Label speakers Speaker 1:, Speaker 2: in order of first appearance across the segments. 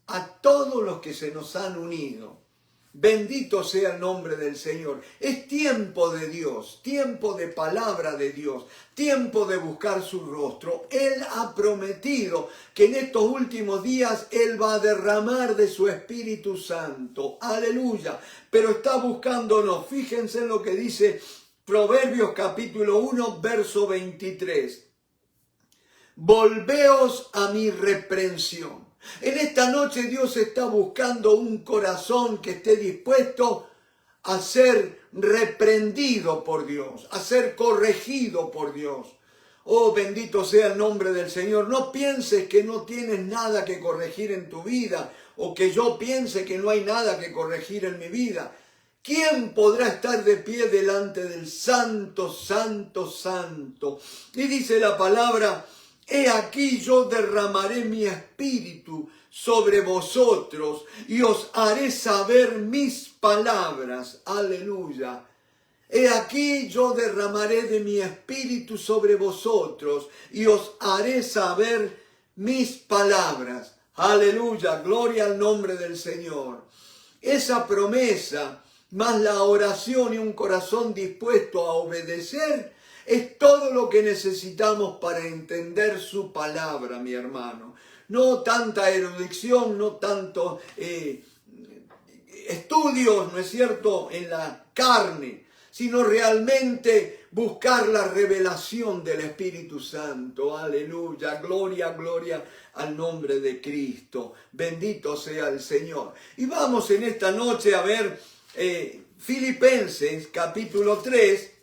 Speaker 1: a todos los que se nos han unido. Bendito sea el nombre del Señor. Es tiempo de Dios, tiempo de palabra de Dios, tiempo de buscar su rostro. Él ha prometido que en estos últimos días Él va a derramar de su Espíritu Santo. Aleluya. Pero está buscándonos. Fíjense en lo que dice Proverbios capítulo 1, verso 23. Volveos a mi reprensión. En esta noche Dios está buscando un corazón que esté dispuesto a ser reprendido por Dios, a ser corregido por Dios. Oh, bendito sea el nombre del Señor. No pienses que no tienes nada que corregir en tu vida, o que yo piense que no hay nada que corregir en mi vida. ¿Quién podrá estar de pie delante del Santo, Santo, Santo? Y dice la palabra: he aquí yo derramaré mi espíritu sobre vosotros y os haré saber mis palabras. Aleluya. He aquí yo derramaré de mi espíritu sobre vosotros y os haré saber mis palabras. Aleluya. Gloria al nombre del Señor. Esa promesa, más la oración y un corazón dispuesto a obedecer, es todo lo que necesitamos para entender su palabra, mi hermano. No tanta erudición, no tanto estudios, ¿no es cierto?, en la carne, sino realmente buscar la revelación del Espíritu Santo. Aleluya, gloria, gloria al nombre de Cristo. Bendito sea el Señor. Y vamos en esta noche a ver Filipenses capítulo 3.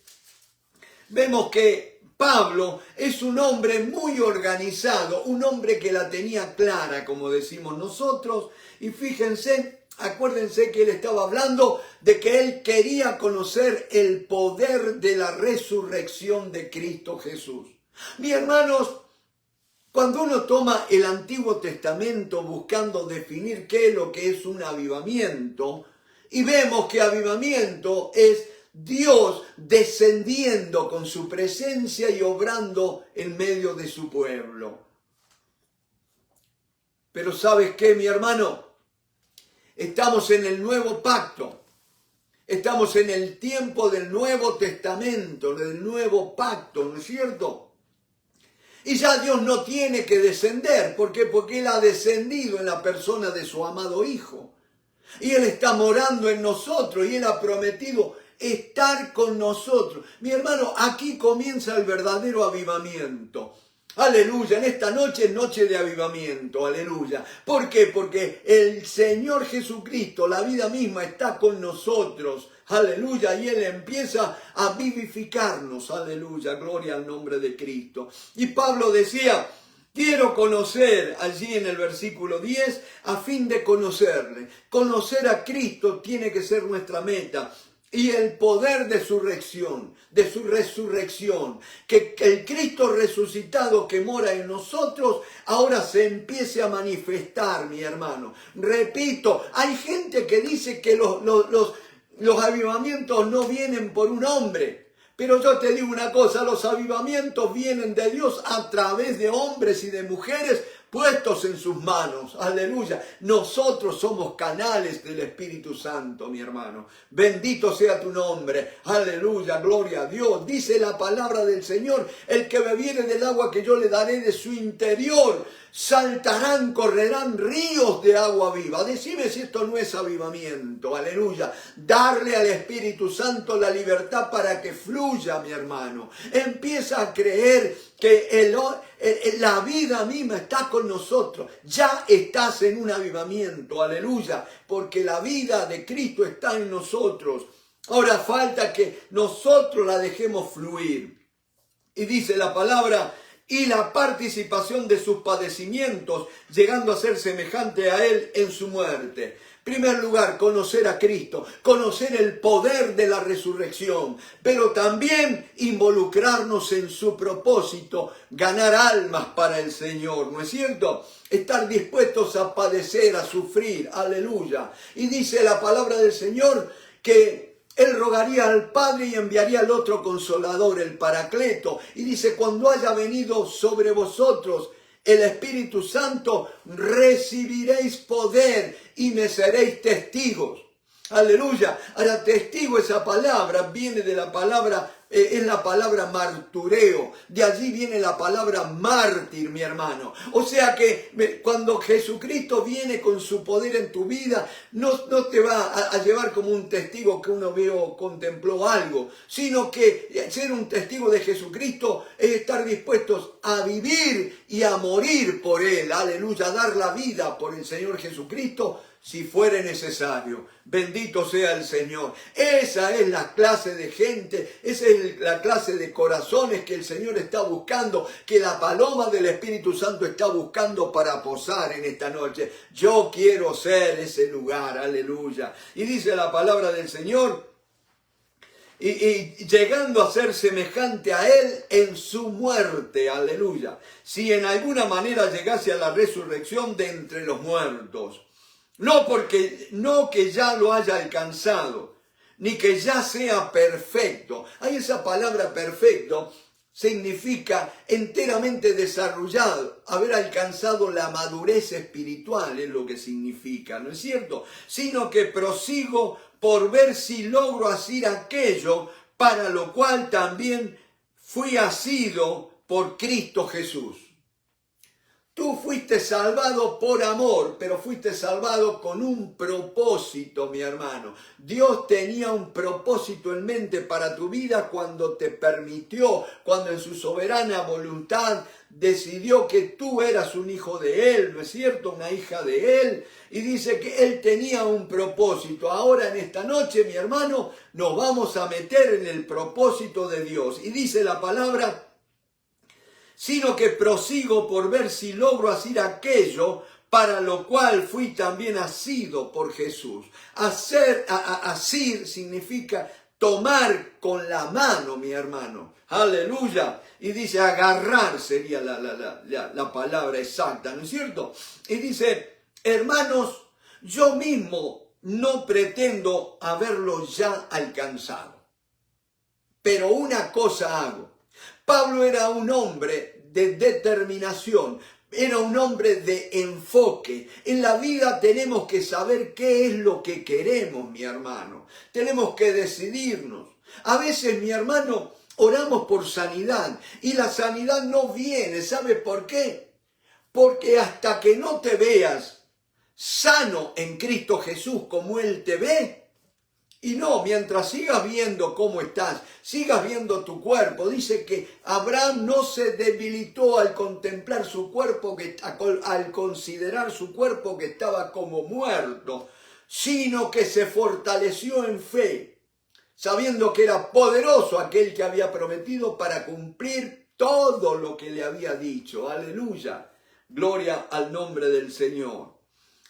Speaker 1: Vemos que Pablo es un hombre muy organizado, un hombre que la tenía clara, como decimos nosotros. Y fíjense, acuérdense que él estaba hablando de que él quería conocer el poder de la resurrección de Cristo Jesús. Mis hermanos, cuando uno toma el Antiguo Testamento buscando definir qué es lo que es un avivamiento, y vemos que avivamiento es Dios descendiendo con su presencia y obrando en medio de su pueblo. Pero ¿sabes qué, mi hermano? Estamos en el nuevo pacto. Estamos en el tiempo del Nuevo Testamento, del nuevo pacto, ¿no es cierto? Y ya Dios no tiene que descender. ¿Por qué? Porque Él ha descendido en la persona de su amado Hijo. Y Él está morando en nosotros y Él ha prometido estar con nosotros. Mi hermano, aquí comienza el verdadero avivamiento. Aleluya, en esta noche es noche de avivamiento, aleluya. ¿Por qué? Porque el Señor Jesucristo, la vida misma, está con nosotros, aleluya, y Él empieza a vivificarnos, aleluya, gloria al nombre de Cristo. Y Pablo decía: quiero conocer, allí en el versículo 10, a fin de conocerle. Conocer a Cristo tiene que ser nuestra meta. Y el poder de su resurrección, que el Cristo resucitado que mora en nosotros, ahora se empiece a manifestar, mi hermano. Repito, hay gente que dice que los avivamientos no vienen por un hombre. Pero yo te digo una cosa, los avivamientos vienen de Dios a través de hombres y de mujeres puestos en sus manos. Aleluya. Nosotros somos canales del Espíritu Santo, mi hermano. Bendito sea tu nombre. Aleluya, gloria a Dios. Dice la palabra del Señor: el que bebiere del agua que yo le daré de su interior, saltarán, correrán ríos de agua viva. Decime si esto no es avivamiento. Aleluya. Darle al Espíritu Santo la libertad para que fluya, mi hermano. Empieza a creer que la vida misma está con nosotros. Ya estás en un avivamiento, aleluya, porque la vida de Cristo está en nosotros. Ahora falta que nosotros la dejemos fluir. Y dice la palabra: y la participación de sus padecimientos, llegando a ser semejante a Él en su muerte. En primer lugar, conocer a Cristo, conocer el poder de la resurrección, pero también involucrarnos en su propósito, ganar almas para el Señor, ¿no es cierto? Estar dispuestos a padecer, a sufrir, aleluya. Y dice la palabra del Señor que Él rogaría al Padre y enviaría al otro Consolador, el Paracleto. Y dice: cuando haya venido sobre vosotros el Espíritu Santo, recibiréis poder y me seréis testigos. Aleluya. Ahora, testigo, esa palabra viene de la palabra, es la palabra martureo. De allí viene la palabra mártir, mi hermano. O sea que cuando Jesucristo viene con su poder en tu vida, no te va a llevar como un testigo que uno vio, contempló algo, sino que ser un testigo de Jesucristo es estar dispuestos a vivir y a morir por Él. Aleluya. Dar la vida por el Señor Jesucristo, si fuere necesario. Bendito sea el Señor. Esa es la clase de gente, esa es la clase de corazones que el Señor está buscando, que la paloma del Espíritu Santo está buscando para posar en esta noche. Yo quiero ser ese lugar, aleluya. Y dice la palabra del Señor, y llegando a ser semejante a Él en su muerte, aleluya. Si en alguna manera llegase a la resurrección de entre los muertos. No que ya lo haya alcanzado, ni que ya sea perfecto. Ahí esa palabra perfecto significa enteramente desarrollado, haber alcanzado la madurez espiritual es lo que significa, ¿no es cierto? Sino que prosigo por ver si logro hacer aquello para lo cual también fui asido por Cristo Jesús. Tú fuiste salvado por amor, pero fuiste salvado con un propósito, mi hermano. Dios tenía un propósito en mente para tu vida cuando te permitió, cuando en su soberana voluntad decidió que tú eras un hijo de Él, ¿no es cierto? Una hija de Él. Y dice que Él tenía un propósito. Ahora en esta noche, mi hermano, nos vamos a meter en el propósito de Dios. Y dice la palabra, sino que prosigo por ver si logro hacer aquello para lo cual fui también asido por Jesús. Asir significa tomar con la mano, mi hermano. Aleluya. Y dice agarrar sería la palabra exacta, ¿no es cierto? Y dice, hermanos, yo mismo no pretendo haberlo ya alcanzado, pero una cosa hago. Pablo era un hombre de determinación, era un hombre de enfoque. En la vida tenemos que saber qué es lo que queremos, mi hermano. Tenemos que decidirnos. A veces, mi hermano, oramos por sanidad y la sanidad no viene. ¿Sabe por qué? Porque hasta que no te veas sano en Cristo Jesús como Él te ve, y no, mientras sigas viendo cómo estás, sigas viendo tu cuerpo. Dice que Abraham no se debilitó al contemplar su cuerpo, al considerar su cuerpo que estaba como muerto, sino que se fortaleció en fe, sabiendo que era poderoso aquel que había prometido para cumplir todo lo que le había dicho. Aleluya, gloria al nombre del Señor.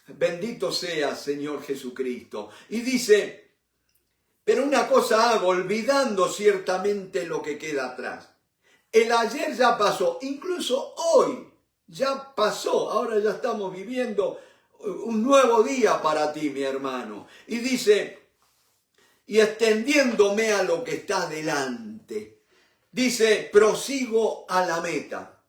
Speaker 1: Bendito sea Señor Jesucristo. Y dice, pero una cosa hago, olvidando ciertamente lo que queda atrás. El ayer ya pasó, incluso hoy ya pasó. Ahora ya estamos viviendo un nuevo día para ti, mi hermano. Y dice, y extendiéndome a lo que está delante. Dice, prosigo a la meta.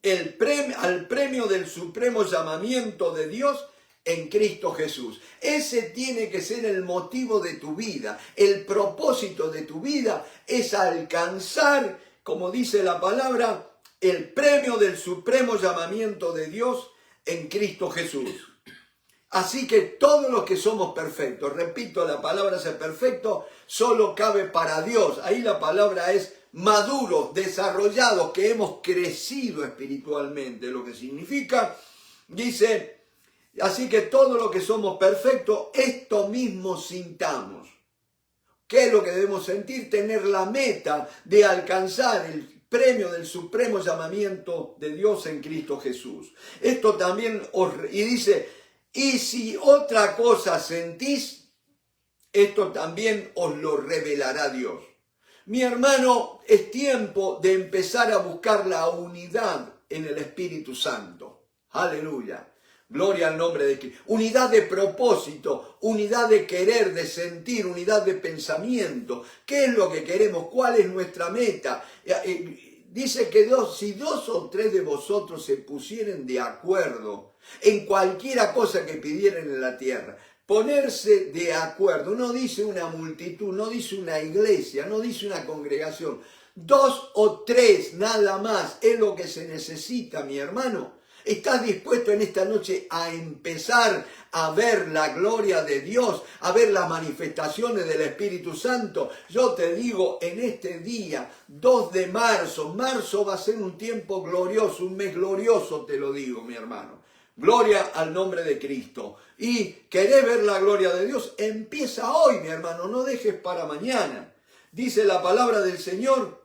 Speaker 1: Al premio del supremo llamamiento de Dios en Cristo Jesús. Ese tiene que ser el motivo de tu vida. El propósito de tu vida es alcanzar, como dice la palabra, el premio del supremo llamamiento de Dios en Cristo Jesús. Así que todos los que somos perfectos, repito, la palabra ser perfecto solo cabe para Dios. Ahí la palabra es maduros, desarrollados, que hemos crecido espiritualmente. Lo que significa, dice, así que todo lo que somos perfectos, esto mismo sintamos. ¿Qué es lo que debemos sentir? Tener la meta de alcanzar el premio del supremo llamamiento de Dios en Cristo Jesús. Esto también y dice, y si otra cosa sentís, esto también os lo revelará Dios. Mi hermano, es tiempo de empezar a buscar la unidad en el Espíritu Santo. Aleluya. Gloria al nombre de Cristo. Unidad de propósito, unidad de querer, de sentir, unidad de pensamiento. ¿Qué es lo que queremos? ¿Cuál es nuestra meta? dice que si dos o tres de vosotros se pusieren de acuerdo en cualquiera cosa que pidieran en la tierra, ponerse de acuerdo, no dice una multitud, no dice una iglesia, no dice una congregación, 2 o 3 nada más es lo que se necesita, mi hermano. ¿Estás dispuesto en esta noche a empezar a ver la gloria de Dios, a ver las manifestaciones del Espíritu Santo? Yo te digo, en este día, 2 de marzo, marzo va a ser un tiempo glorioso, un mes glorioso, te lo digo, mi hermano. Gloria al nombre de Cristo. Y querés ver la gloria de Dios, empieza hoy, mi hermano, no dejes para mañana. Dice la palabra del Señor: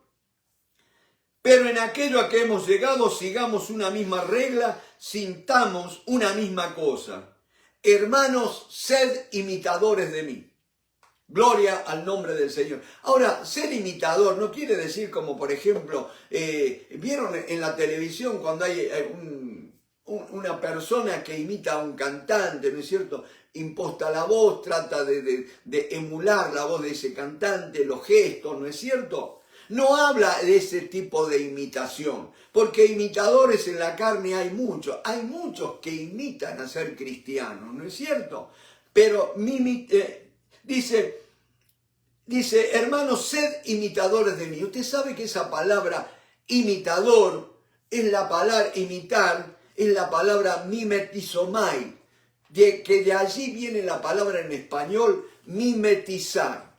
Speaker 1: pero en aquello a que hemos llegado, sigamos una misma regla, sintamos una misma cosa. Hermanos, sed imitadores de mí. Gloria al nombre del Señor. Ahora, ser imitador no quiere decir como, por ejemplo, vieron en la televisión cuando hay una persona que imita a un cantante, ¿no es cierto? Imposta la voz, trata de emular la voz de ese cantante, los gestos, ¿no es cierto? No habla de ese tipo de imitación, porque imitadores en la carne hay muchos que imitan a ser cristianos, ¿no es cierto? Pero dice, hermanos, sed imitadores de mí. Usted sabe que esa palabra imitador es la palabra imitar, es la palabra mimetizomai, que de allí viene la palabra en español mimetizar,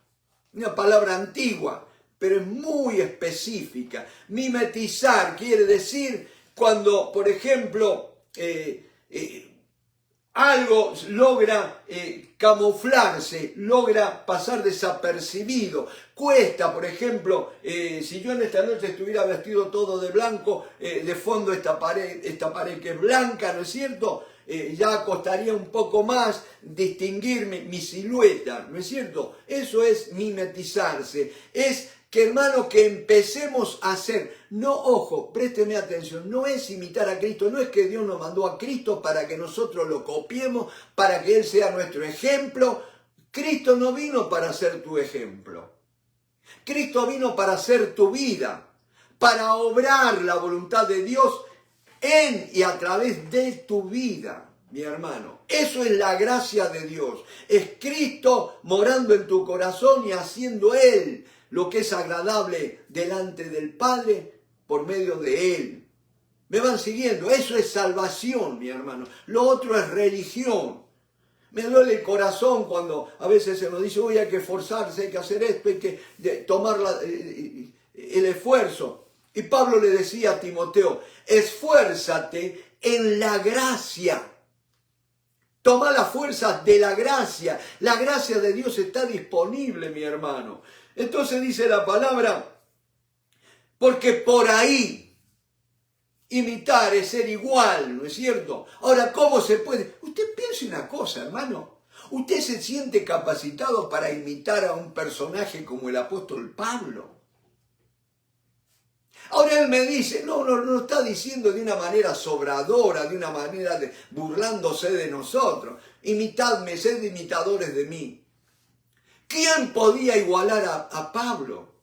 Speaker 1: una palabra antigua, pero es muy específica. Mimetizar quiere decir cuando, por ejemplo, algo logra camuflarse, logra pasar desapercibido. Cuesta, por ejemplo, si yo en esta noche estuviera vestido todo de blanco, de fondo esta pared que es blanca, ¿no es cierto? Ya costaría un poco más distinguir mi silueta, ¿no es cierto? Eso es mimetizarse. Es que, hermano, que empecemos a hacer, no, ojo, présteme atención, no es imitar a Cristo, no es que Dios nos mandó a Cristo para que nosotros lo copiemos, para que Él sea nuestro ejemplo. Cristo no vino para ser tu ejemplo. Cristo vino para ser tu vida, para obrar la voluntad de Dios en y a través de tu vida, mi hermano. Eso es la gracia de Dios. Es Cristo morando en tu corazón y haciendo Él lo que es agradable delante del Padre por medio de Él. ¿Me van siguiendo? Eso es salvación, mi hermano. Lo otro es religión. Me duele el corazón cuando a veces se nos dice, uy, hay que esforzarse, hay que hacer esto, hay que tomar el esfuerzo. Y Pablo le decía a Timoteo, esfuérzate en la gracia. Toma la fuerza de la gracia. La gracia de Dios está disponible, mi hermano. Entonces dice la palabra, porque por ahí imitar es ser igual, ¿no es cierto? Ahora, ¿cómo se puede? Usted piense una cosa, hermano. Usted se siente capacitado para imitar a un personaje como el apóstol Pablo. Ahora él me dice, no está diciendo de una manera sobradora, de una manera burlándose de nosotros. Imitadme, sed imitadores de mí. ¿Quién podía igualar a Pablo?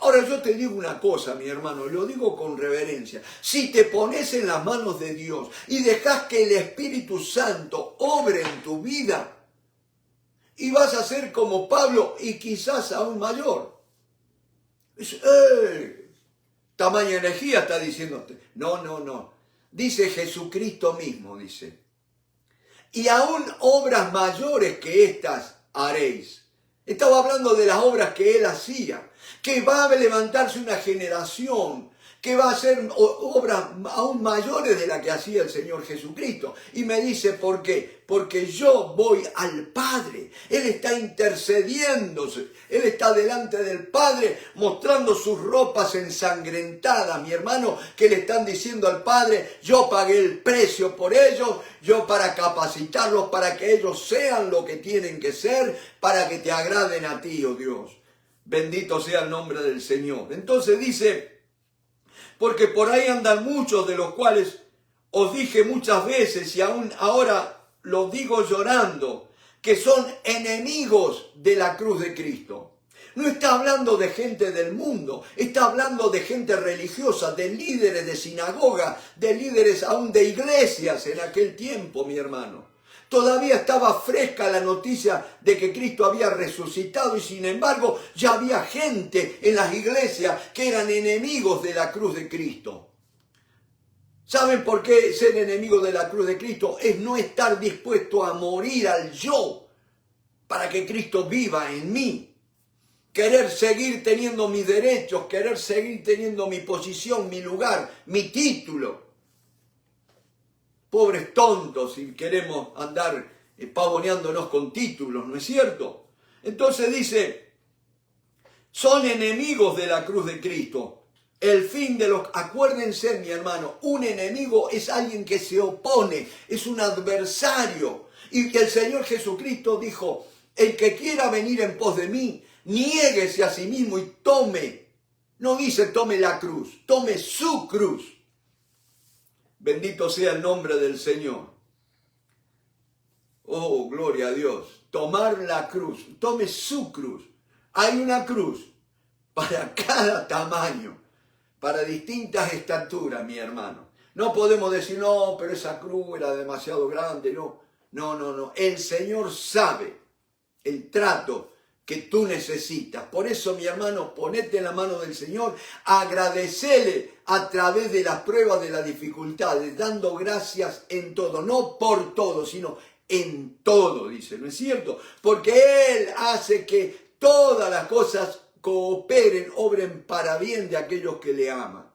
Speaker 1: Ahora yo te digo una cosa, mi hermano, lo digo con reverencia. Si te pones en las manos de Dios y dejas que el Espíritu Santo obre en tu vida, y vas a ser como Pablo y quizás aún mayor. Tamaña energía está diciéndote. No. Dice Jesucristo mismo, dice. Y aún obras mayores que estas haréis. Estaba hablando de las obras que él hacía. Que va a levantarse una generación que va a hacer obras aún mayores de las que hacía el Señor Jesucristo. Y me dice, ¿por qué? Porque yo voy al Padre. Él está intercediéndose. Él está delante del Padre mostrando sus ropas ensangrentadas, mi hermano, que le están diciendo al Padre, yo pagué el precio por ellos, yo para capacitarlos, para que ellos sean lo que tienen que ser, para que te agraden a ti, oh Dios. Bendito sea el nombre del Señor. Entonces dice, porque por ahí andan muchos de los cuales os dije muchas veces y aún ahora los digo llorando, que son enemigos de la cruz de Cristo. No está hablando de gente del mundo, está hablando de gente religiosa, de líderes de sinagoga, de líderes aún de iglesias en aquel tiempo, mi hermano. Todavía estaba fresca la noticia de que Cristo había resucitado y sin embargo ya había gente en las iglesias que eran enemigos de la cruz de Cristo. ¿Saben por qué ser enemigo de la cruz de Cristo? Es no estar dispuesto a morir al yo para que Cristo viva en mí. Querer seguir teniendo mis derechos, querer seguir teniendo mi posición, mi lugar, mi título. Pobres tontos si queremos andar pavoneándonos con títulos, ¿no es cierto? Entonces dice, son enemigos de la cruz de Cristo. El fin de los... Acuérdense, mi hermano, un enemigo es alguien que se opone, es un adversario. Y que el Señor Jesucristo dijo, el que quiera venir en pos de mí, niéguese a sí mismo y tome. No dice tome la cruz, tome su cruz. Bendito sea el nombre del Señor. Oh, gloria a Dios. Tomar la cruz. Tome su cruz. Hay una cruz para cada tamaño, para distintas estaturas, mi hermano. No podemos decir, no, pero esa cruz era demasiado grande. No, no, no, no. El Señor sabe el trato que tú necesitas. Por eso, mi hermano, ponete en la mano del Señor, agradecele a través de las pruebas, de las dificultades, dando gracias en todo, no por todo, sino en todo, dice, ¿no es cierto? Porque Él hace que todas las cosas cooperen, obren para bien de aquellos que le aman.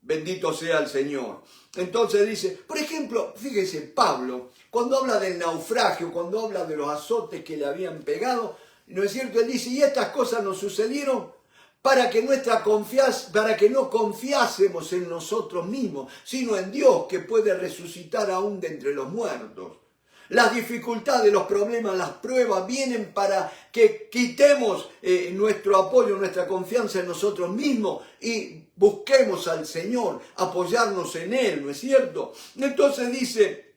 Speaker 1: Bendito sea el Señor. Entonces dice, por ejemplo, fíjese, Pablo, cuando habla del naufragio, cuando habla de los azotes que le habían pegado, ¿no es cierto? Él dice, y estas cosas nos sucedieron para que no confiásemos en nosotros mismos, sino en Dios que puede resucitar aún de entre los muertos. Las dificultades, los problemas, las pruebas vienen para que quitemos nuestro apoyo, nuestra confianza en nosotros mismos y busquemos al Señor, apoyarnos en Él, ¿no es cierto? Entonces dice,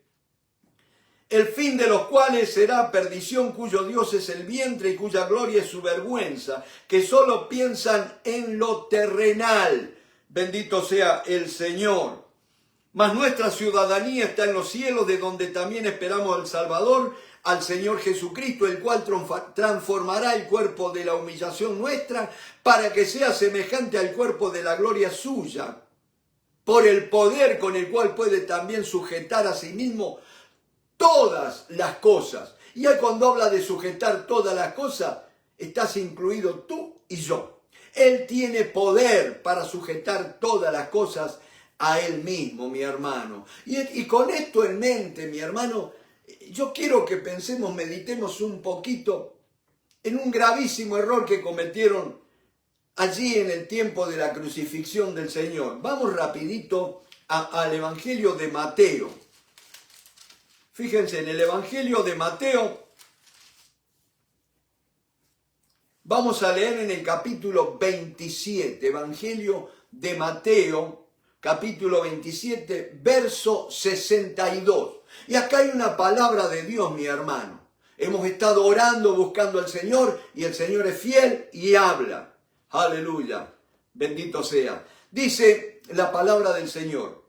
Speaker 1: el fin de los cuales será perdición, cuyo Dios es el vientre y cuya gloria es su vergüenza, que solo piensan en lo terrenal. Bendito sea el Señor. Mas nuestra ciudadanía está en los cielos, de donde también esperamos al Salvador, al Señor Jesucristo, el cual transformará el cuerpo de la humillación nuestra para que sea semejante al cuerpo de la gloria suya, por el poder con el cual puede también sujetar a sí mismo todas las cosas. Y él, cuando habla de sujetar todas las cosas, estás incluido tú y yo. Él tiene poder para sujetar todas las cosas a Él mismo, mi hermano. Y con esto en mente, mi hermano, yo quiero que pensemos, meditemos un poquito en un gravísimo error que cometieron allí en el tiempo de la crucifixión del Señor. Vamos rapidito al Evangelio de Mateo. Fíjense, en el Evangelio de Mateo, vamos a leer en el capítulo 27, Evangelio de Mateo, capítulo 27, verso 62. Y acá hay una palabra de Dios, mi hermano. Hemos estado orando, buscando al Señor, y el Señor es fiel y habla. Aleluya, bendito sea. Dice la palabra del Señor,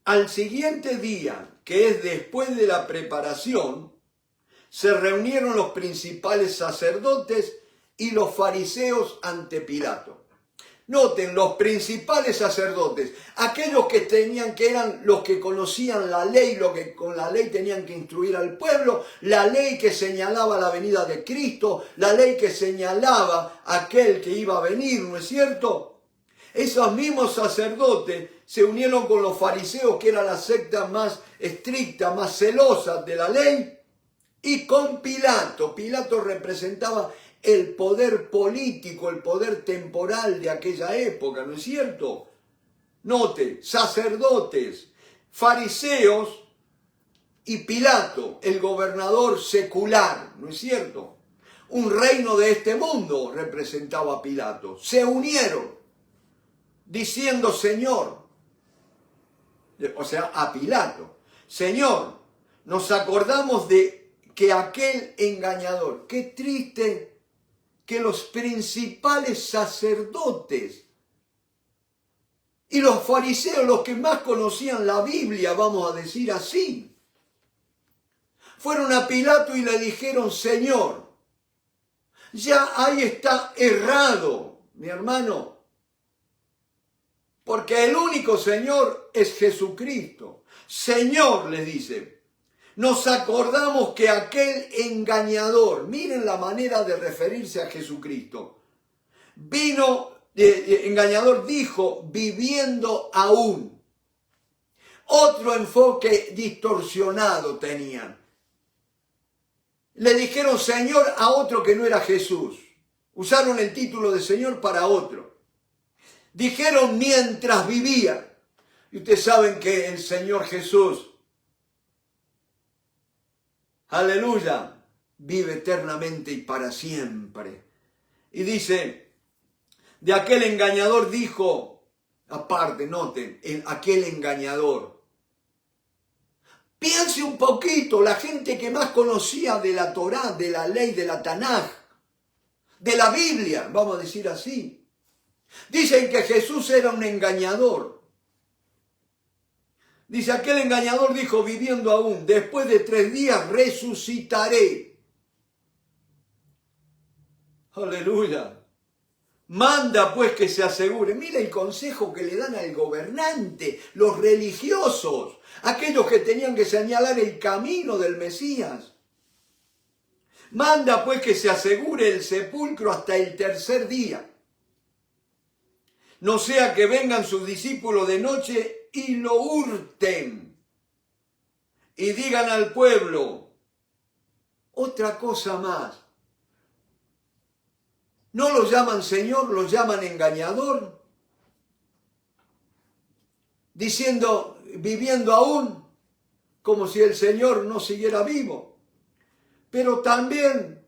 Speaker 1: al siguiente día, que es después de la preparación, se reunieron los principales sacerdotes y los fariseos ante Pilato. Noten, los principales sacerdotes, aquellos que eran los que conocían la ley, los que con la ley tenían que instruir al pueblo, la ley que señalaba la venida de Cristo, la ley que señalaba aquel que iba a venir, ¿no es cierto? Esos mismos sacerdotes se unieron con los fariseos, que era la secta más estricta, más celosa de la ley, y con Pilato. Pilato representaba el poder político, el poder temporal de aquella época, ¿no es cierto? Note, sacerdotes, fariseos y Pilato, el gobernador secular, ¿no es cierto? Un reino de este mundo representaba a Pilato. Se unieron diciendo, Señor, o sea, a Pilato, Señor, nos acordamos de que aquel engañador, qué triste que los principales sacerdotes y los fariseos, los que más conocían la Biblia, vamos a decir así, fueron a Pilato y le dijeron: Señor, ya ahí está errado, mi hermano, porque el único Señor es Jesucristo. Señor, les dice, nos acordamos que aquel engañador, miren la manera de referirse a Jesucristo, engañador dijo, viviendo aún. Otro enfoque distorsionado tenían. Le dijeron Señor a otro que no era Jesús. Usaron el título de Señor para otro. Dijeron mientras vivía. Y ustedes saben que el Señor Jesús, aleluya, vive eternamente y para siempre. Y dice, de aquel engañador dijo, aparte, noten, aquel engañador. Piense un poquito, la gente que más conocía de la Torá, de la ley, de la Tanaj, de la Biblia, vamos a decir así. Dicen que Jesús era un engañador. Dice, aquel engañador dijo, viviendo aún, después de 3 días resucitaré. Aleluya. Manda pues que se asegure. Mira el consejo que le dan al gobernante, los religiosos, aquellos que tenían que señalar el camino del Mesías. Manda pues que se asegure el sepulcro hasta el 3er día. No sea que vengan sus discípulos de noche y lo hurten. Y digan al pueblo, otra cosa más. ¿No lo llaman Señor, lo llaman engañador? Diciendo, viviendo aún, como si el Señor no siguiera vivo. Pero también,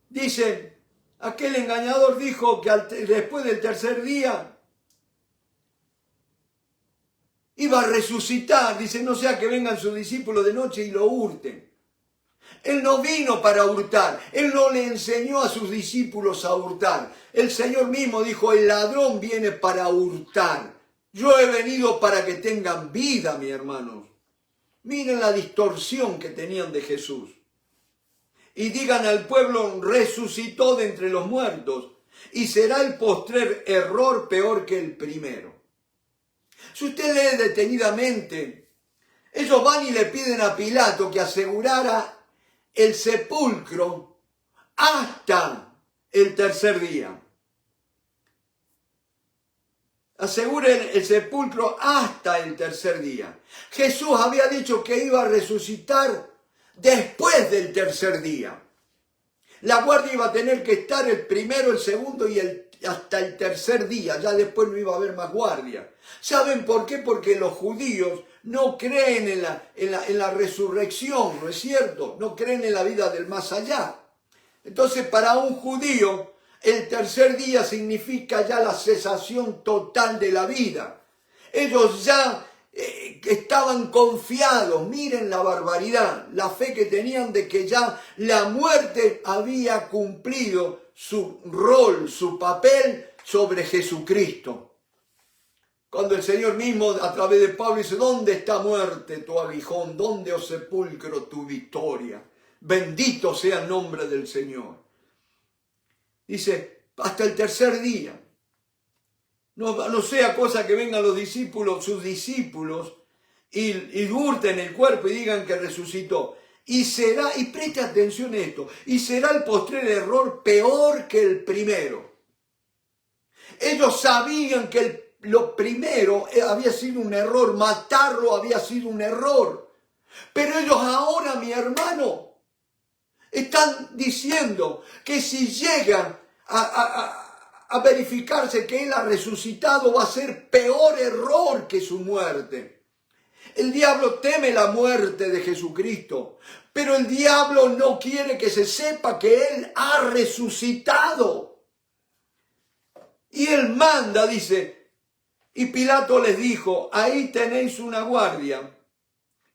Speaker 1: dicen, aquel engañador dijo que después del 3er día iba a resucitar. Dice, no sea que vengan sus discípulos de noche y lo hurten. Él no vino para hurtar, Él no le enseñó a sus discípulos a hurtar. El Señor mismo dijo, el ladrón viene para hurtar. Yo he venido para que tengan vida, mis hermanos. Miren la distorsión que tenían de Jesús. Y digan al pueblo, resucitó de entre los muertos, y será el postrer error peor que el primero. Si usted lee detenidamente, ellos van y le piden a Pilato que asegurara el sepulcro hasta el 3er día. Aseguren el sepulcro hasta el 3er día. Jesús había dicho que iba a resucitar después del 3er día. La guardia iba a tener que estar el primero, el segundo y hasta el 3er día. Ya después no iba a haber más guardia. ¿Saben por qué? Porque los judíos no creen en la resurrección, ¿no es cierto? No creen en la vida del más allá. Entonces, para un judío, el 3er día significa ya la cesación total de la vida. Ellos ya estaban confiados, miren la barbaridad, la fe que tenían de que ya la muerte había cumplido su rol, su papel sobre Jesucristo. Cuando el Señor mismo a través de Pablo dice, ¿dónde está muerte tu aguijón? ¿Dónde, oh sepulcro, tu victoria? Bendito sea el nombre del Señor. Dice, hasta el 3er día. No sea cosa que vengan los discípulos, sus discípulos, y hurten el cuerpo y digan que resucitó. Y será, y preste atención a esto, y será el postrer error peor que el primero. Ellos sabían que lo primero había sido un error, matarlo había sido un error. Pero ellos ahora, mi hermano, están diciendo que si llegan a verificarse que Él ha resucitado, va a ser peor error que su muerte. El diablo teme la muerte de Jesucristo, pero el diablo no quiere que se sepa que Él ha resucitado. Y Él manda, dice, y Pilato les dijo, ahí tenéis una guardia,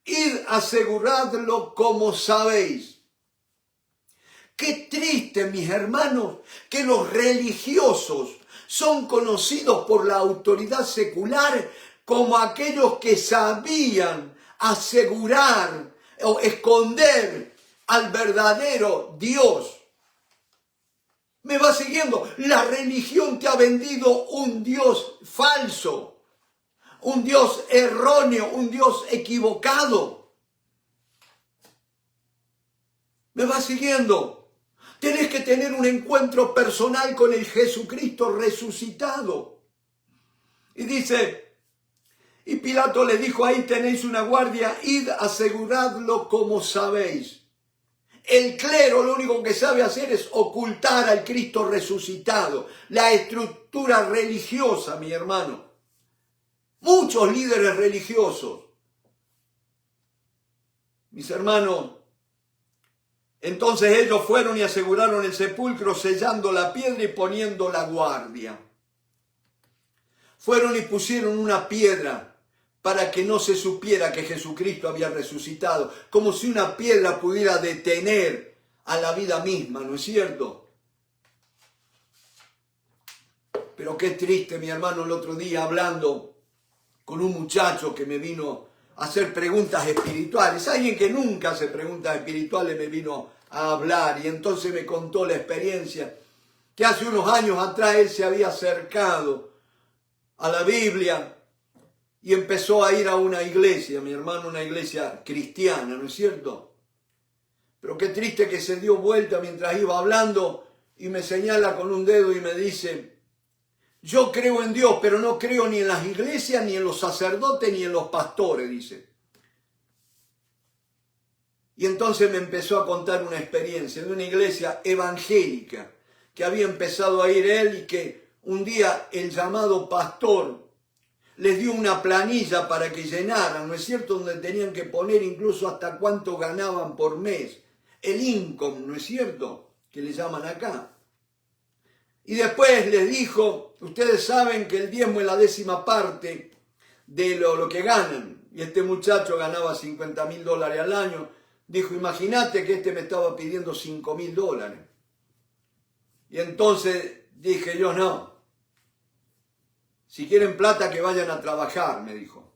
Speaker 1: id aseguradlo como sabéis. Qué triste, mis hermanos, que los religiosos son conocidos por la autoridad secular como aquellos que sabían asegurar o esconder al verdadero Dios. ¿Me va siguiendo? La religión te ha vendido un Dios falso, un Dios erróneo, un Dios equivocado. ¿Me va siguiendo? Tenés que tener un encuentro personal con el Jesucristo resucitado. Y dice, y Pilato le dijo, ahí tenéis una guardia, id, aseguradlo como sabéis. El clero lo único que sabe hacer es ocultar al Cristo resucitado. La estructura religiosa, mi hermano. Muchos líderes religiosos. Mis hermanos, entonces ellos fueron y aseguraron el sepulcro, sellando la piedra y poniendo la guardia. Fueron y pusieron una piedra para que no se supiera que Jesucristo había resucitado, como si una piedra pudiera detener a la vida misma, ¿no es cierto? Pero qué triste, mi hermano, el otro día hablando con un muchacho que me vino a hacer preguntas espirituales. Alguien que nunca hace preguntas espirituales me vino a hablar y entonces me contó la experiencia que hace unos años atrás él se había acercado a la Biblia y empezó a ir a una iglesia, mi hermano, una iglesia cristiana, ¿no es cierto? Pero qué triste que se dio vuelta mientras iba hablando y me señala con un dedo y me dice, yo creo en Dios, pero no creo ni en las iglesias, ni en los sacerdotes, ni en los pastores, dice. Y entonces me empezó a contar una experiencia de una iglesia evangélica que había empezado a ir él y que un día el llamado pastor les dio una planilla para que llenaran, ¿no es cierto?, donde tenían que poner incluso hasta cuánto ganaban por mes, el income, ¿no es cierto?, que le llaman acá. Y después les dijo, ustedes saben que el diezmo es la 10ª parte de lo que ganan. Y este muchacho ganaba $50.000 al año. Dijo, imagínate que este me estaba pidiendo $5.000. Y entonces dije yo, no. Si quieren plata, que vayan a trabajar, me dijo.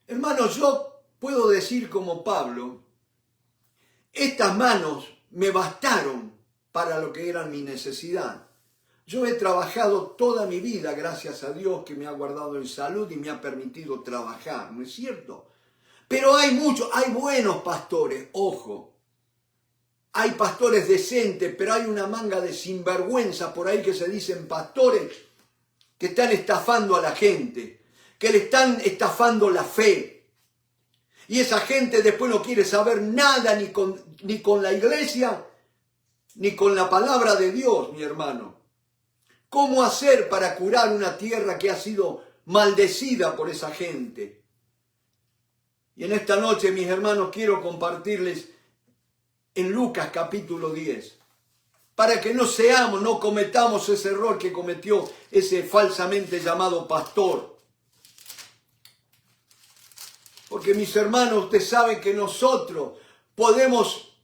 Speaker 1: Hermanos, yo puedo decir como Pablo, estas manos me bastaron para lo que era mi necesidad. Yo he trabajado toda mi vida, gracias a Dios que me ha guardado en salud y me ha permitido trabajar, ¿no es cierto? Pero hay buenos pastores, ojo. Hay pastores decentes, pero hay una manga de sinvergüenza por ahí que se dicen pastores que están estafando a la gente, que le están estafando la fe. Y esa gente después no quiere saber nada ni con la iglesia, ni con la palabra de Dios, mi hermano. ¿Cómo hacer para curar una tierra que ha sido maldecida por esa gente? Y en esta noche, mis hermanos, quiero compartirles en Lucas capítulo 10, para que no cometamos ese error que cometió ese falsamente llamado pastor. Porque mis hermanos, ustedes saben que nosotros podemos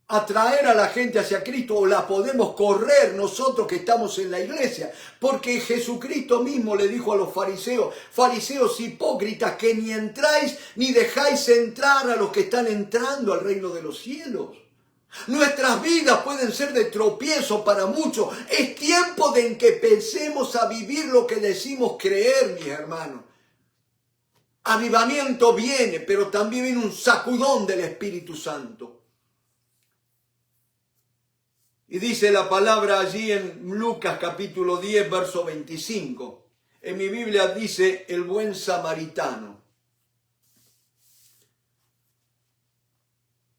Speaker 1: atraer a la gente hacia Cristo o la podemos correr nosotros que estamos en la iglesia. Porque Jesucristo mismo le dijo a los fariseos hipócritas, que ni entráis ni dejáis entrar a los que están entrando al reino de los cielos. Nuestras vidas pueden ser de tropiezo para muchos. Es tiempo de en que pensemos a vivir lo que decimos creer, mis hermanos. Avivamiento viene, pero también viene un sacudón del Espíritu Santo. Y dice la palabra allí en Lucas capítulo 10, verso 25. En mi Biblia dice el buen samaritano.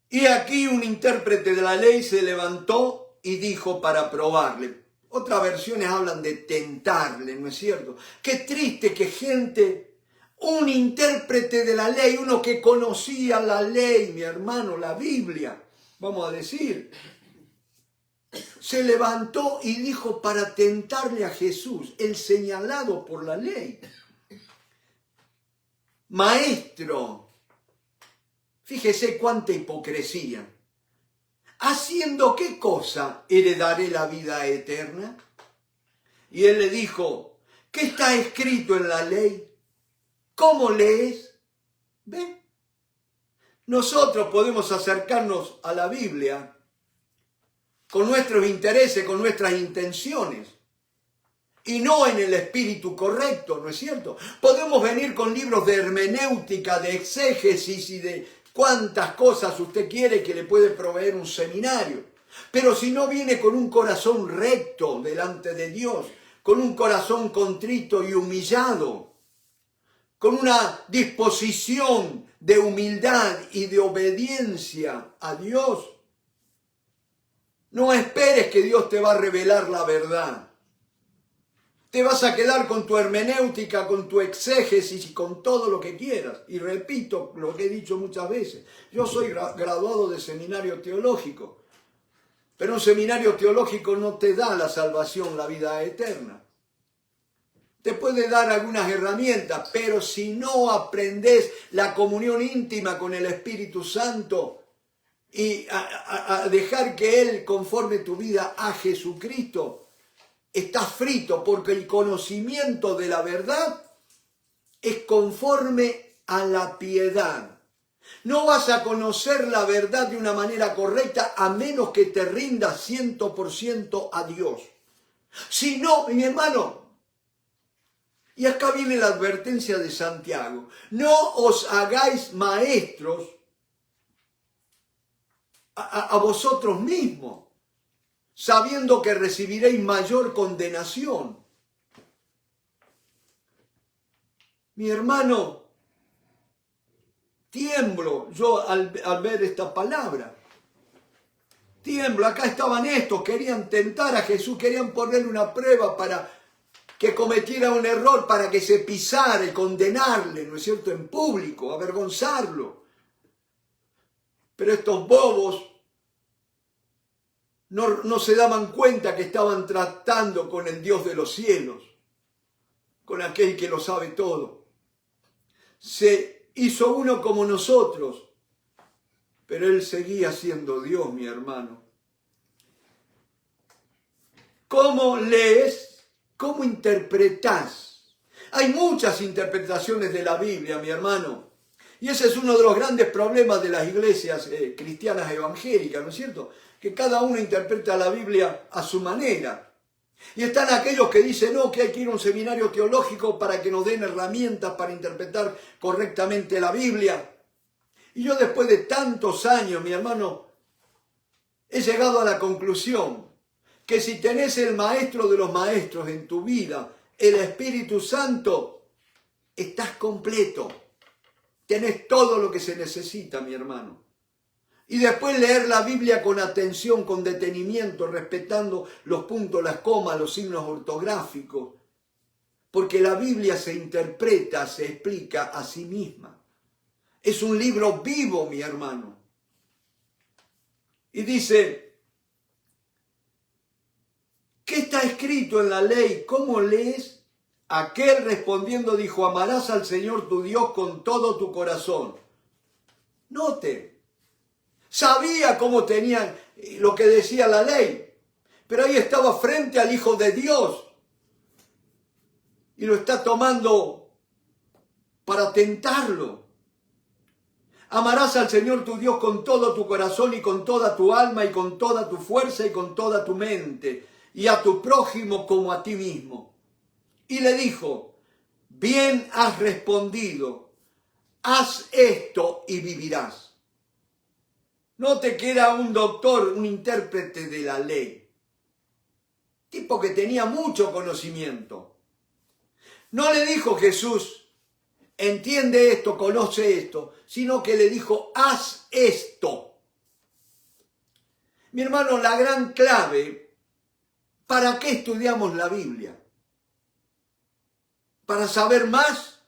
Speaker 1: Y aquí un intérprete de la ley se levantó y dijo para probarle. Otras versiones hablan de tentarle, ¿no es cierto? Qué triste que gente, un intérprete de la ley, uno que conocía la ley, mi hermano, la Biblia, vamos a decir, se levantó y dijo para tentarle a Jesús, el señalado por la ley. Maestro, Fíjese cuánta hipocresía. ¿Haciendo qué cosa heredaré la vida eterna? Y él le dijo, ¿qué está escrito en la ley? ¿Cómo lees? ¿Ven? Nosotros podemos acercarnos a la Biblia con nuestros intereses, con nuestras intenciones, y no en el espíritu correcto, ¿no es cierto? Podemos venir con libros de hermenéutica, de exégesis y de cuántas cosas usted quiere que le puede proveer un seminario. Pero si no viene con un corazón recto delante de Dios, con un corazón contrito y humillado, con una disposición de humildad y de obediencia a Dios, no esperes que Dios te va a revelar la verdad. Te vas a quedar con tu hermenéutica, con tu exégesis y con todo lo que quieras. Y repito lo que he dicho muchas veces. Yo soy graduado de seminario teológico. Pero un seminario teológico no te da la salvación, la vida eterna. Te puede dar algunas herramientas, pero si no aprendes la comunión íntima con el Espíritu Santo y a dejar que Él conforme tu vida a Jesucristo, estás frito, porque el conocimiento de la verdad es conforme a la piedad. No vas a conocer la verdad de una manera correcta a menos que te rindas 100% a Dios. Si no, mi hermano, y acá viene la advertencia de Santiago, no os hagáis maestros a vosotros mismos, sabiendo que recibiréis mayor condenación. Mi hermano, tiemblo yo al ver esta palabra. Tiemblo, acá estaban estos, querían tentar a Jesús, querían ponerle una prueba para que cometiera un error, para que se pisara y condenarle, ¿no es cierto?, en público, avergonzarlo. Pero estos bobos no se daban cuenta que estaban tratando con el Dios de los cielos, con aquel que lo sabe todo. Se hizo uno como nosotros, pero Él seguía siendo Dios, mi hermano. ¿Cómo lees? ¿Cómo interpretás? Hay muchas interpretaciones de la Biblia, mi hermano. Y ese es uno de los grandes problemas de las iglesias cristianas evangélicas, ¿no es cierto? Que cada uno interpreta la Biblia a su manera. Y están aquellos que dicen, no, que hay que ir a un seminario teológico para que nos den herramientas para interpretar correctamente la Biblia. Y yo después de tantos años, mi hermano, he llegado a la conclusión que si tenés el maestro de los maestros en tu vida, el Espíritu Santo, estás completo. Tenés todo lo que se necesita, mi hermano. Y después leer la Biblia con atención, con detenimiento, respetando los puntos, las comas, los signos ortográficos. Porque la Biblia se interpreta, se explica a sí misma. Es un libro vivo, mi hermano. Y dice, ¿qué está escrito en la ley? ¿Cómo lees? Aquel respondiendo dijo, amarás al Señor tu Dios con todo tu corazón. Note, sabía cómo tenían lo que decía la ley, pero ahí estaba frente al Hijo de Dios y lo está tomando para tentarlo. Amarás al Señor tu Dios con todo tu corazón y con toda tu alma y con toda tu fuerza y con toda tu mente y a tu prójimo como a ti mismo. Y le dijo, bien has respondido, haz esto y vivirás. Note que era un doctor, un intérprete de la ley. Tipo que tenía mucho conocimiento. No le dijo Jesús, entiende esto, conoce esto, sino que le dijo, haz esto. Mi hermano, la gran clave, ¿para qué estudiamos la Biblia? ¿Para saber más?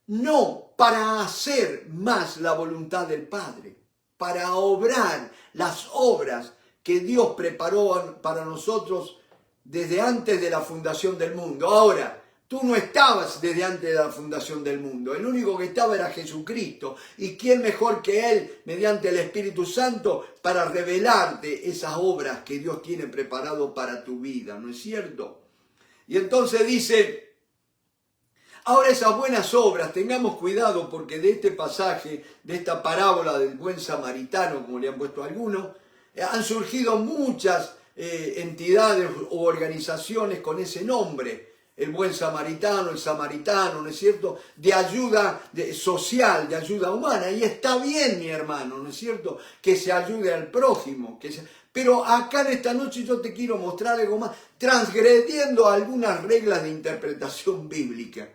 Speaker 1: No, para hacer más la voluntad del Padre, para obrar las obras que Dios preparó para nosotros desde antes de la fundación del mundo. Ahora, Tú no estabas desde antes de la fundación del mundo. El único que estaba era Jesucristo. ¿Y quién mejor que Él, mediante el Espíritu Santo, para revelarte esas obras que Dios tiene preparado para tu vida? ¿No es cierto? Y entonces dice, ahora esas buenas obras, tengamos cuidado porque de este pasaje, de esta parábola del buen samaritano, como le han puesto algunos, han surgido muchas entidades u organizaciones con ese nombre. El buen samaritano, el samaritano, ¿no es cierto? De ayuda social, de ayuda humana. Y está bien, mi hermano, ¿no es cierto? Que se ayude al prójimo. Pero acá en esta noche yo te quiero mostrar algo más, transgrediendo algunas reglas de interpretación bíblica.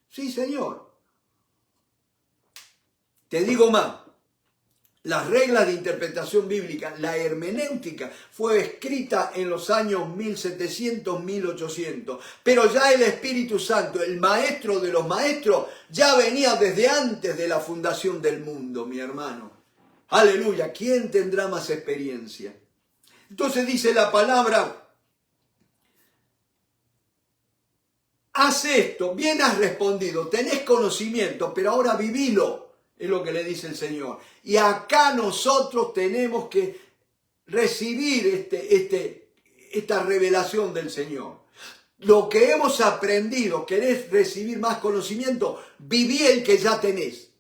Speaker 1: Sí, Señor. Te digo más. Las reglas de interpretación bíblica, la hermenéutica, fue escrita en los años 1700, 1800. Pero ya el Espíritu Santo, el maestro de los maestros, ya venía desde antes de la fundación del mundo, mi hermano. Aleluya, ¿quién tendrá más experiencia? Entonces dice la palabra, haz esto, bien has respondido, tenés conocimiento, pero ahora vivilo. Es lo que le dice el Señor. Y acá nosotros tenemos que recibir esta revelación del Señor. Lo que hemos aprendido, querés recibir más conocimiento, viví el que ya tenés.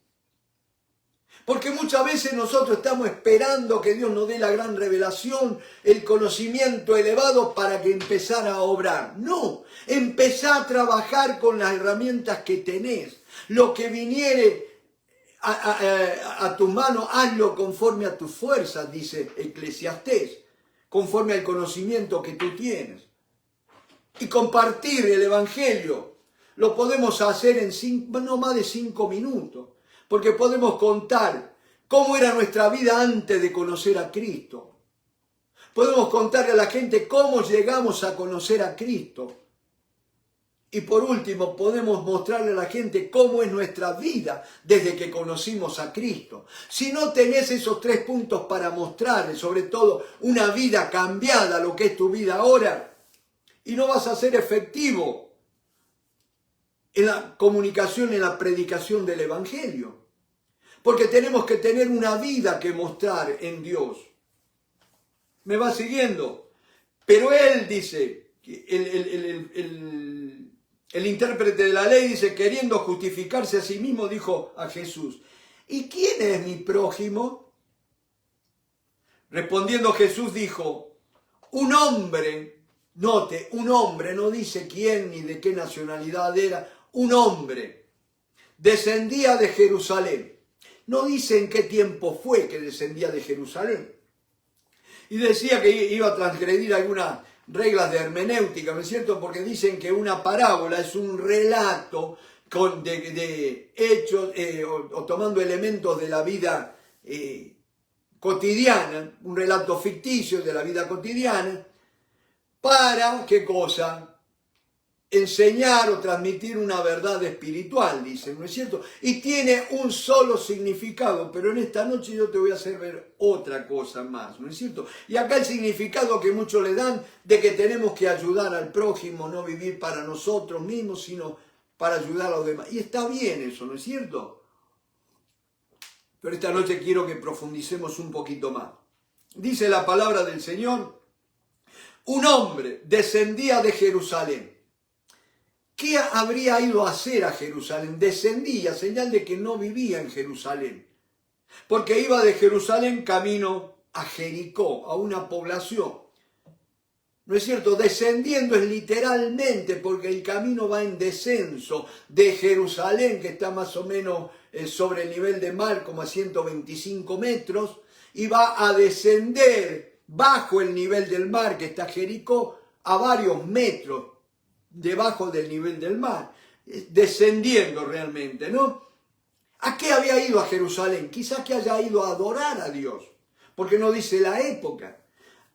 Speaker 1: Porque muchas veces nosotros estamos esperando que Dios nos dé la gran revelación, el conocimiento elevado para que empezara a obrar. No, empezá a trabajar con las herramientas que tenés. Lo que viniere a tus manos, hazlo conforme a tus fuerzas, dice Eclesiastés, conforme al conocimiento que tú tienes. Y compartir el Evangelio lo podemos hacer en no más de 5 minutos, porque podemos contar cómo era nuestra vida antes de conocer a Cristo. Podemos contarle a la gente cómo llegamos a conocer a Cristo. Y por último, podemos mostrarle a la gente cómo es nuestra vida desde que conocimos a Cristo. Si no tenés esos 3 puntos para mostrarle, sobre todo una vida cambiada, lo que es tu vida ahora, y no vas a ser efectivo en la comunicación, en la predicación del Evangelio. Porque tenemos que tener una vida que mostrar en Dios. ¿Me va siguiendo? Pero él dice, el intérprete de la ley dice, queriendo justificarse a sí mismo, dijo a Jesús, ¿y quién es mi prójimo? Respondiendo Jesús dijo, un hombre, note, un hombre, no dice quién ni de qué nacionalidad era, un hombre, descendía de Jerusalén. No dice en qué tiempo fue que descendía de Jerusalén. Y decía que iba a transgredir algunas reglas de hermenéutica, ¿no es cierto? Porque dicen que una parábola es un relato de hechos o tomando elementos de la vida cotidiana, un relato ficticio de la vida cotidiana, para, ¿qué cosa? Enseñar o transmitir una verdad espiritual, dicen, ¿no es cierto? Y tiene un solo significado, pero en esta noche yo te voy a hacer ver otra cosa más, ¿no es cierto? Y acá el significado que muchos le dan de que tenemos que ayudar al prójimo, no vivir para nosotros mismos, sino para ayudar a los demás. Y está bien eso, ¿no es cierto? Pero esta noche quiero que profundicemos un poquito más. Dice la palabra del Señor, un hombre descendía de Jerusalén. ¿Qué habría ido a hacer a Jerusalén? Descendía, señal de que no vivía en Jerusalén. Porque iba de Jerusalén camino a Jericó, a una población. ¿No es cierto? Descendiendo es literalmente porque el camino va en descenso de Jerusalén, que está más o menos sobre el nivel de mar, como a 125 metros, y va a descender bajo el nivel del mar, que está Jericó, a varios metros debajo del nivel del mar, descendiendo realmente, ¿no? ¿A qué había ido a Jerusalén? Quizás que haya ido a adorar a Dios, porque no dice la época.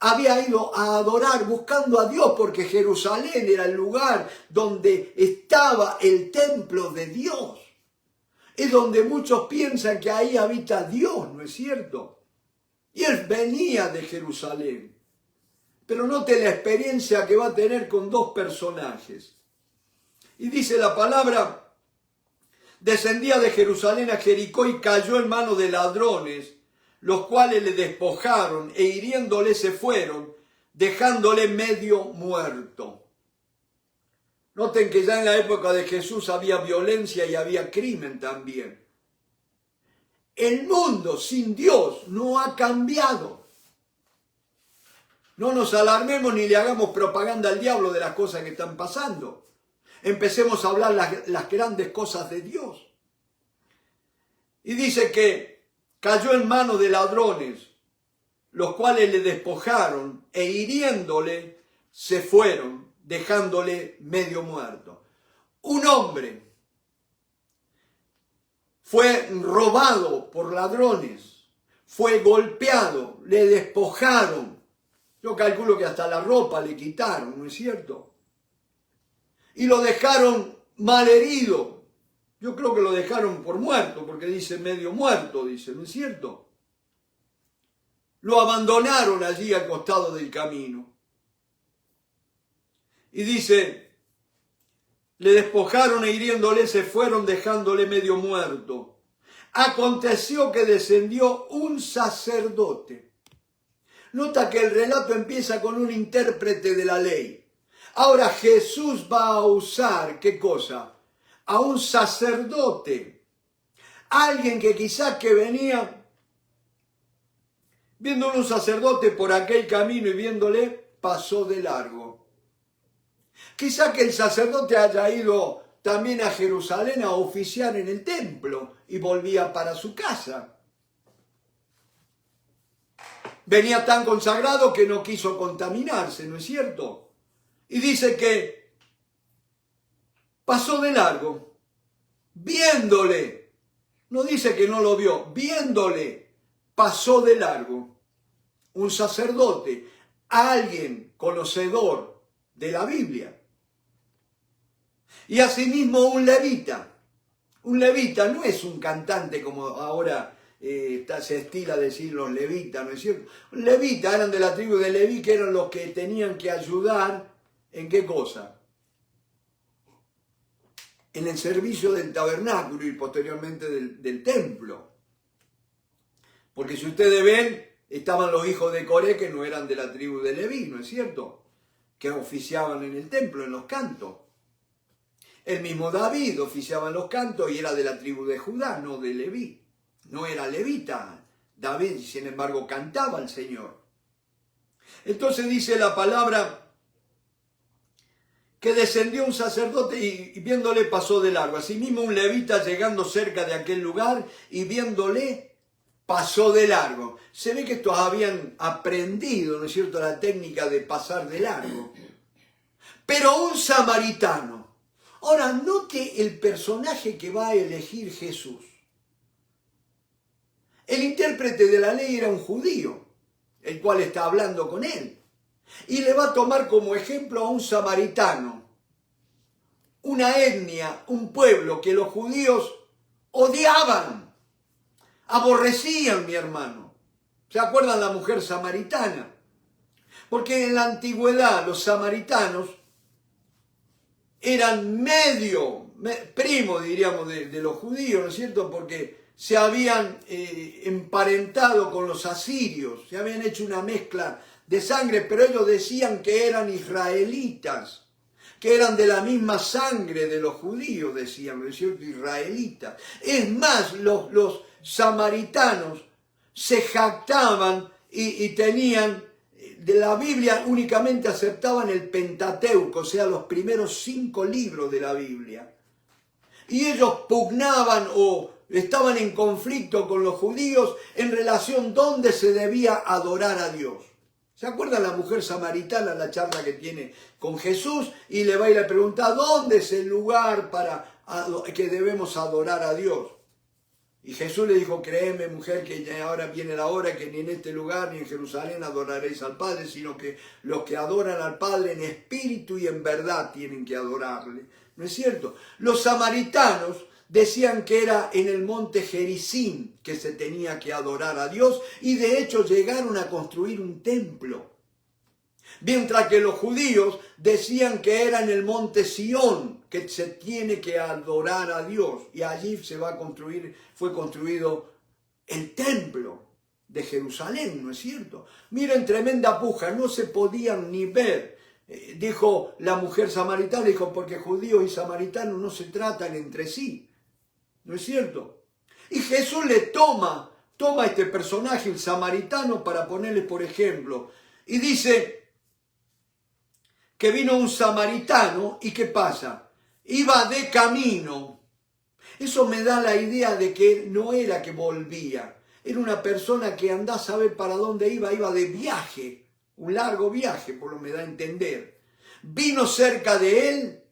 Speaker 1: Había ido a adorar buscando a Dios, porque Jerusalén era el lugar donde estaba el templo de Dios. Es donde muchos piensan que ahí habita Dios, ¿no es cierto? Y él venía de Jerusalén. Pero note la experiencia que va a tener con 2 personajes. Y dice la palabra, descendía de Jerusalén a Jericó y cayó en manos de ladrones, los cuales le despojaron e hiriéndole se fueron, dejándole medio muerto. Noten que ya en la época de Jesús había violencia y había crimen también. El mundo sin Dios no ha cambiado. No nos alarmemos ni le hagamos propaganda al diablo de las cosas que están pasando. Empecemos a hablar las grandes cosas de Dios. Y dice que cayó en manos de ladrones, los cuales le despojaron e hiriéndole se fueron, dejándole medio muerto. Un hombre fue robado por ladrones, fue golpeado, le despojaron. Yo calculo que hasta la ropa le quitaron, ¿no es cierto? Y lo dejaron malherido. Yo creo que lo dejaron por muerto, porque dice medio muerto, dice, ¿no es cierto? Lo abandonaron allí al costado del camino. Y dice, le despojaron e hiriéndole se fueron, dejándole medio muerto. Aconteció que descendió un sacerdote. Nota que el relato empieza con un intérprete de la ley. Ahora Jesús va a usar, ¿qué cosa? A un sacerdote. Alguien que quizás que venía viendo un sacerdote por aquel camino y viéndole, pasó de largo. Quizá que el sacerdote haya ido también a Jerusalén a oficiar en el templo y volvía para su casa. Venía tan consagrado que no quiso contaminarse, ¿no es cierto? Y dice que pasó de largo, viéndole. No dice que no lo vio, viéndole, pasó de largo. Un sacerdote, alguien conocedor de la Biblia. Y asimismo un levita. Un levita no es un cantante como ahora se estila decir los levitas, ¿no es cierto? Un levita eran de la tribu de Leví, que eran los que tenían que ayudar, ¿en qué cosa? En el servicio del tabernáculo y posteriormente del templo. Porque si ustedes ven, estaban los hijos de Coré que no eran de la tribu de Leví, ¿no es cierto? Que oficiaban en el templo, en los cantos. El mismo David oficiaba en los cantos y era de la tribu de Judá, no de Leví. No era levita. David, sin embargo, cantaba al Señor. Entonces dice la palabra que descendió un sacerdote y viéndole pasó de largo. Asimismo un levita llegando cerca de aquel lugar y viéndole pasó de largo. Se ve que estos habían aprendido, ¿no es cierto?, la técnica de pasar de largo. Pero un samaritano. Ahora, note el personaje que va a elegir Jesús. El intérprete de la ley era un judío, el cual está hablando con él. Y le va a tomar como ejemplo a un samaritano, una etnia, un pueblo que los judíos odiaban, aborrecían, mi hermano. ¿Se acuerdan la mujer samaritana? Porque en la antigüedad los samaritanos eran primo, diríamos, de los judíos, ¿no es cierto? Porque se habían emparentado con los asirios, se habían hecho una mezcla de sangre, pero ellos decían que eran israelitas, que eran de la misma sangre de los judíos, decían, ¿no es cierto? Israelitas. Es más, los samaritanos se jactaban y tenían, de la Biblia únicamente aceptaban el Pentateuco, o sea, los primeros 5 libros de la Biblia. Y ellos pugnaban o estaban en conflicto con los judíos en relación dónde se debía adorar a Dios. ¿Se acuerdan la mujer samaritana, la charla que tiene con Jesús? Y le va y le pregunta, ¿dónde es el lugar para que debemos adorar a Dios? Y Jesús le dijo, créeme, mujer, que ya ahora viene la hora que ni en este lugar ni en Jerusalén adoraréis al Padre, sino que los que adoran al Padre en espíritu y en verdad tienen que adorarle. ¿No es cierto? Los samaritanos decían que era en el monte Gerizim que se tenía que adorar a Dios y de hecho llegaron a construir un templo. Mientras que los judíos decían que era en el monte Sión, que se tiene que adorar a Dios. Y allí fue construido el templo de Jerusalén, ¿no es cierto? Miren, tremenda puja, no se podían ni ver. Dijo la mujer samaritana, dijo, porque judíos y samaritanos no se tratan entre sí, ¿no es cierto? Y Jesús le toma este personaje, el samaritano, para ponerle por ejemplo. Y dice que vino un samaritano, ¿y qué pasa? Iba de camino. Eso me da la idea de que no era que volvía. Era una persona que andá a saber para dónde iba de viaje. Un largo viaje, por lo que me da a entender. Vino cerca de él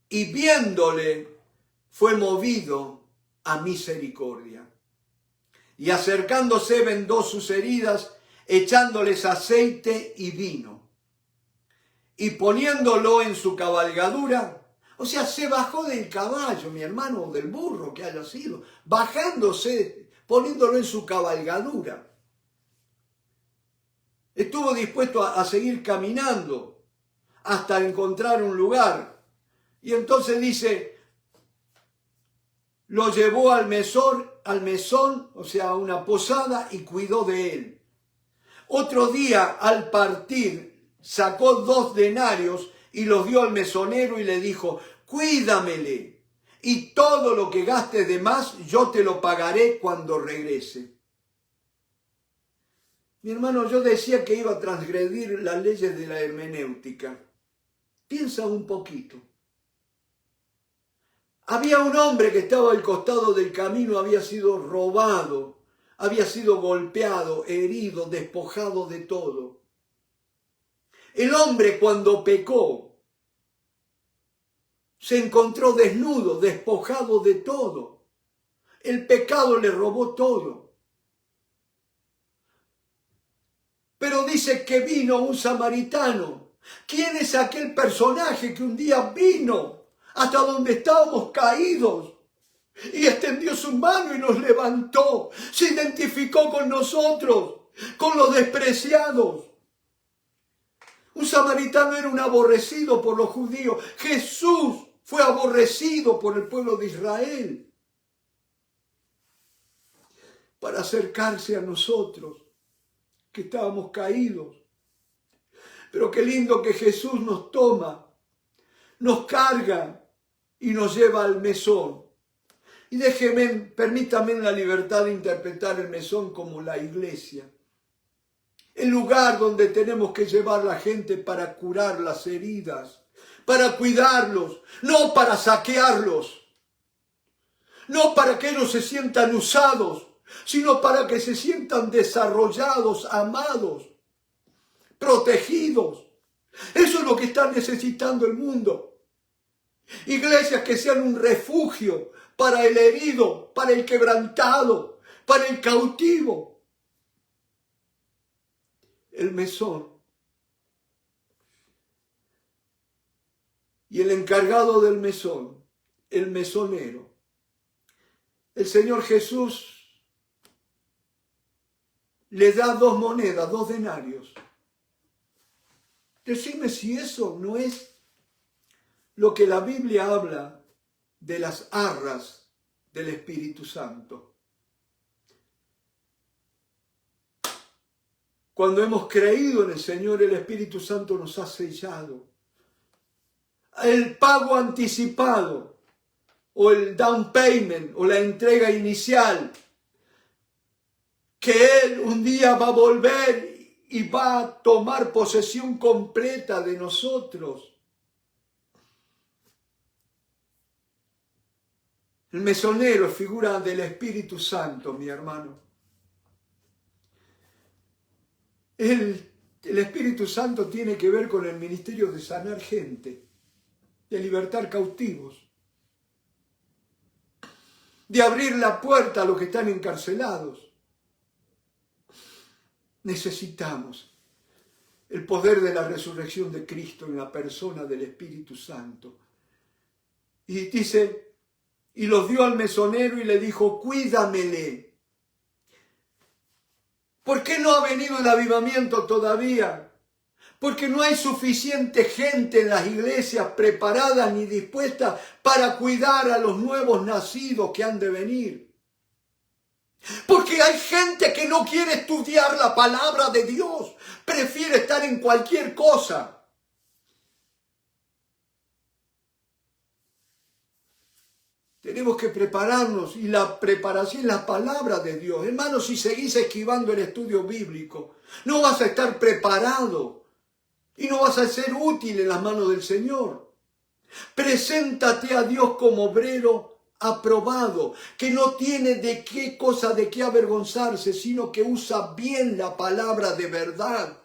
Speaker 1: y viéndole fue movido a misericordia. Y acercándose vendó sus heridas, echándoles aceite y vino. Y poniéndolo en su cabalgadura, o sea, se bajó del caballo, mi hermano, o del burro que haya sido, bajándose, poniéndolo en su cabalgadura. Estuvo dispuesto a seguir caminando hasta encontrar un lugar. Y entonces dice, lo llevó al mesón, o sea, a una posada, y cuidó de él. Otro día, al partir, sacó 2 denarios y los dio al mesonero y le dijo, cuídamele, y todo lo que gastes de más yo te lo pagaré cuando regrese. Mi hermano, yo decía que iba a transgredir las leyes de la hermenéutica. Piensa un poquito. Había un hombre que estaba al costado del camino, había sido robado, había sido golpeado, herido, despojado de todo. El hombre, cuando pecó, se encontró desnudo, despojado de todo. El pecado le robó todo. Pero dice que vino un samaritano. ¿Quién es aquel personaje que un día vino hasta donde estábamos caídos y extendió su mano y nos levantó? Se identificó con nosotros, con los despreciados. Un samaritano era un aborrecido por los judíos. Jesús fue aborrecido por el pueblo de Israel para acercarse a nosotros, que estábamos caídos. Pero qué lindo que Jesús nos toma, nos carga y nos lleva al mesón. Y permítame la libertad de interpretar el mesón como la iglesia. El lugar donde tenemos que llevar a la gente para curar las heridas, para cuidarlos, no para saquearlos, no para que ellos se sientan usados, sino para que se sientan desarrollados, amados, protegidos. Eso es lo que está necesitando el mundo. Iglesias que sean un refugio para el herido, para el quebrantado, para el cautivo. El mesón. Y el encargado del mesón, el mesonero. El Señor Jesús le da 2 monedas, 2 denarios. Decime si eso no es lo que la Biblia habla de las arras del Espíritu Santo. Cuando hemos creído en el Señor, el Espíritu Santo nos ha sellado. El pago anticipado, o el down payment, o la entrega inicial, que Él un día va a volver y va a tomar posesión completa de nosotros. El mesonero es figura del Espíritu Santo, mi hermano. El Espíritu Santo tiene que ver con el ministerio de sanar gente, de libertar cautivos, de abrir la puerta a los que están encarcelados. Necesitamos el poder de la resurrección de Cristo en la persona del Espíritu Santo. Y dice, y los dio al mesonero y le dijo, cuídamele. ¿Por qué no ha venido el avivamiento todavía? Porque no hay suficiente gente en las iglesias preparada ni dispuesta para cuidar a los nuevos nacidos que han de venir. Porque hay gente que no quiere estudiar la palabra de Dios, prefiere estar en cualquier cosa. Tenemos que prepararnos y la preparación es la palabra de Dios. Hermanos, si seguís esquivando el estudio bíblico, no vas a estar preparado y no vas a ser útil en las manos del Señor. Preséntate a Dios como obrero aprobado, que no tiene de qué avergonzarse, sino que usa bien la palabra de verdad.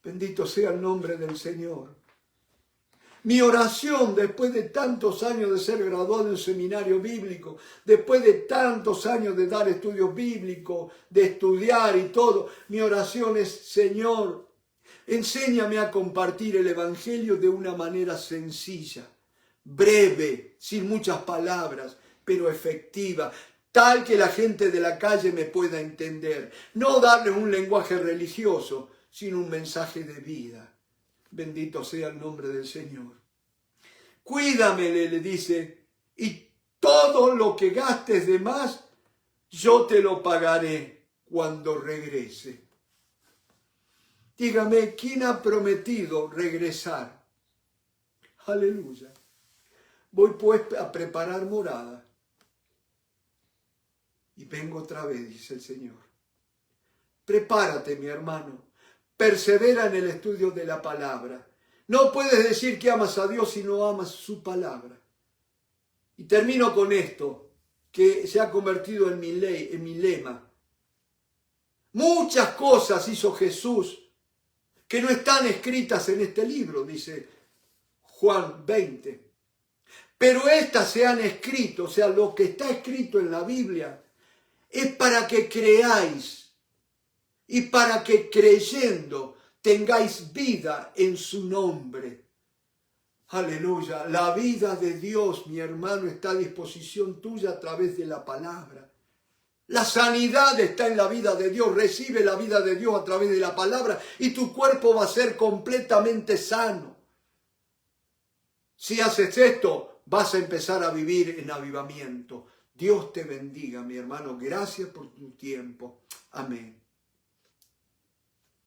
Speaker 1: Bendito sea el nombre del Señor. Mi oración, después de tantos años de ser graduado en seminario bíblico, después de tantos años de dar estudios bíblicos, de estudiar y todo, mi oración es: Señor, enséñame a compartir el Evangelio de una manera sencilla, breve, sin muchas palabras, pero efectiva, tal que la gente de la calle me pueda entender. No darle un lenguaje religioso, sino un mensaje de vida. Bendito sea el nombre del Señor. Cuídame, le dice, y todo lo que gastes de más, yo te lo pagaré cuando regrese. Dígame, ¿quién ha prometido regresar? Aleluya. Voy pues a preparar morada. Y vengo otra vez, dice el Señor. Prepárate, mi hermano. Persevera en el estudio de la palabra. No puedes decir que amas a Dios si no amas su palabra. Y termino con esto, que se ha convertido en mi ley, en mi lema. Muchas cosas hizo Jesús que no están escritas en este libro, dice Juan 20. Pero estas se han escrito, o sea, lo que está escrito en la Biblia, es para que creáis y para que creyendo tengáis vida en su nombre. Aleluya. La vida de Dios, mi hermano, está a disposición tuya a través de la palabra. La sanidad está en la vida de Dios. Recibe la vida de Dios a través de la palabra y tu cuerpo va a ser completamente sano. Si haces esto, vas a empezar a vivir en avivamiento. Dios te bendiga, mi hermano. Gracias por tu tiempo. Amén.